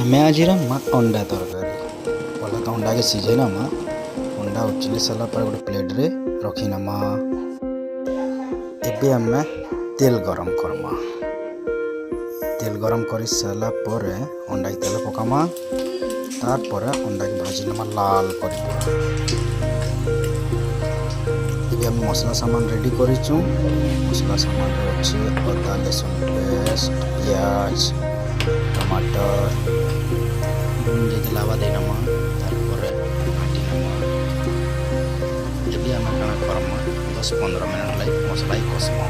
ଆମେ ଆଜିର ଅଣ୍ଡା ତରକାରୀ ପହଲା ତ ଅଣ୍ଡା के ସିଝେଇ ନମା। ଅଣ୍ଡା ଉଚଲି ସାରିଲା ପରେ ଗୋଟେ ପ୍ଲେଟ୍ରେ ରଖିନମା। ଏବେ ଆମେ ତେଲ ଗରମ କରମା। ତେଲ ଗରମ କରି ସାରିଲା ପରେ ଅଣ୍ଡାକି ତେଲ ପକାମା। ତାପରେ ଅଣ୍ଡାକି ଭାଜି ନମା ଲାଲ କରି। ଏବେ ଆମେ ମସଲା ସାମାନ ରେଡ଼ି କରିଛୁ। ମସଲା ସାମାନରେ ଅଛି ଅଦା ରସୁଣ ପେଷ୍ଟ, ପିଆଜ, टमाटर ଯଦି ଲାବା ଦେଇନମା। ତାପରେ ଘାଟି ନମା। ଏବେ ଆମେ କାଣା କରମା 10-15 ମିନିଟ୍ ଲାଗି ମସଲା କଷମା।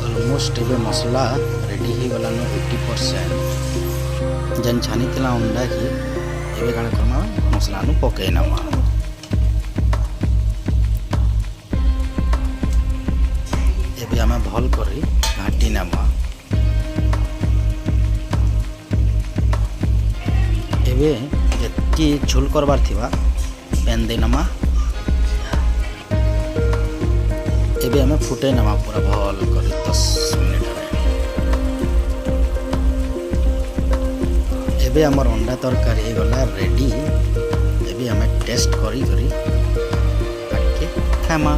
ଅଲମୋଷ୍ଟ ଏବେ ମସଲା ରେଡ଼ି ହେଇଗଲାନ 80%। ଯେନ୍ ଛାନିଥିଲା ଅଣ୍ଡାକି ଏବେ କାଣା କରମା ମସଲାନୁ ପକେଇ ନମା। ଏବେ ଆମେ ଭଲ କରି ଘାଟି ନେମା। ଏବେ ଯେତିକି ଝୋଲ କରବାର ଥିବା ପେନ୍ ଦେଇ ନମା। ଏବେ ଆମେ ଫୁଟେଇ ନେମା ପୁରା ଭଲ କରି 10 ମିନିଟ୍ରେ। ଏବେ ଆମର ଅଣ୍ଡା ତରକାରୀ ହେଇଗଲା ରେଡ଼ି। ଏବେ ଆମେ ଟେଷ୍ଟ କରି ଖାଇମା।